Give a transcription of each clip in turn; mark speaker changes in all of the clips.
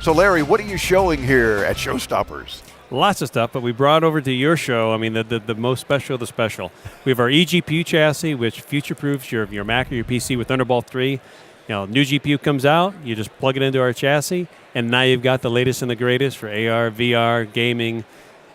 Speaker 1: So, Larry, what are you showing here at Showstoppers?
Speaker 2: Lots of stuff, but we brought over to your show, the most special of the special. We have our eGPU chassis, which future-proofs your Mac or your PC with Thunderbolt 3. New GPU comes out, you just plug it into our chassis, and now you've got the latest and the greatest for AR, VR, gaming,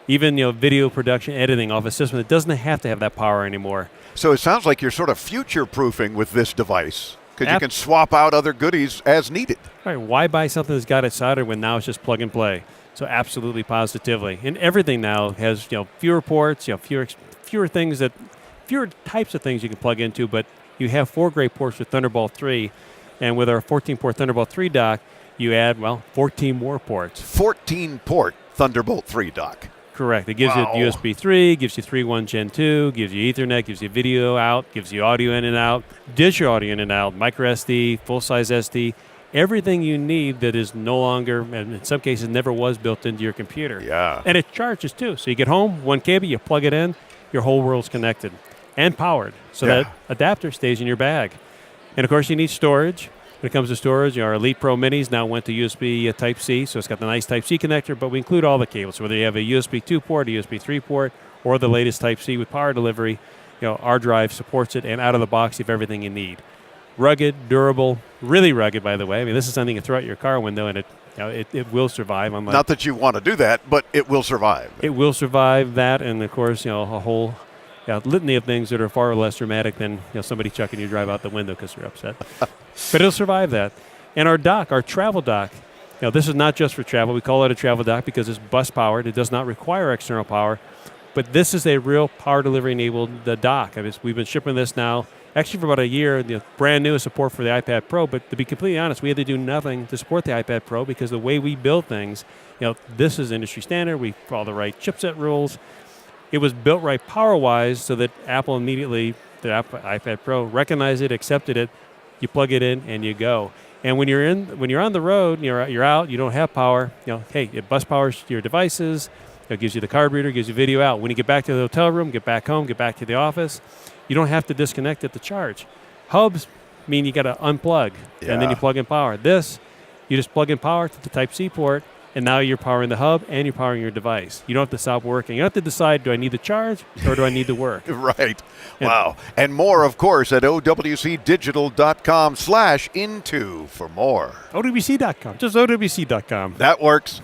Speaker 2: even video production, editing off a system that doesn't have to have that power anymore.
Speaker 1: So it sounds like you're sort of future-proofing with this device, because you can swap out other goodies as needed.
Speaker 2: All right, why buy something that's got it soldered when now it's just plug and play? So absolutely, positively, and everything now has fewer ports, fewer things fewer types of things you can plug into, but you have 4 great ports with Thunderbolt 3, and with our 14-port Thunderbolt 3 dock, you add 14 more ports.
Speaker 1: 14-port Thunderbolt 3 dock.
Speaker 2: Correct. It gives you USB 3, gives you 3.1 Gen 2, gives you Ethernet, gives you video out, gives you audio in and out, digital audio in and out, micro SD, full-size SD. Everything you need that is no longer, and in some cases never was, built into your computer.
Speaker 1: Yeah.
Speaker 2: And it charges too. So you get home, one cable, you plug it in, your whole world's connected and powered. So that adapter stays in your bag. And of course you need storage. When it comes to storage, our Elite Pro Minis now went to USB Type-C, so it's got the nice Type-C connector, but we include all the cables. So whether you have a USB 2 port, a USB 3 port, or the latest Type-C with power delivery, our drive supports it, and out of the box you have everything you need. Rugged, durable, really rugged, by the way. This is something you throw out your car window, and it will survive.
Speaker 1: Not that you want to do that, but it will survive.
Speaker 2: It will survive that, and of course, a whole litany of things that are far less dramatic than somebody chucking your drive out the window because you're upset. But it'll survive that. And our dock, our travel dock, this is not just for travel. We call it a travel dock because it's bus powered. It does not require external power. But this is a real power delivery enabled dock. We've been shipping this now actually for about a year, brand new support for the iPad Pro. But to be completely honest, we had to do nothing to support the iPad Pro because the way we build things, this is industry standard. We follow the right chipset rules. It was built right power-wise so that Apple immediately, the iPad Pro, recognized it, accepted it. You plug it in and you go. And when you're on the road, you're out, you don't have power. Hey, it bus powers your devices. It gives you the card reader, gives you video out. When you get back to the hotel room, get back home, get back to the office, you don't have to disconnect it to charge. Hubs mean you got to unplug, and then you plug in power. This, you just plug in power to the Type-C port, and now you're powering the hub and you're powering your device. You don't have to stop working. You don't have to decide, do I need the charge or do I need the work?
Speaker 1: Right. Wow. And more, of course, at owcdigital.com/into for more.
Speaker 2: OWC.com. Just OWC.com.
Speaker 1: That works.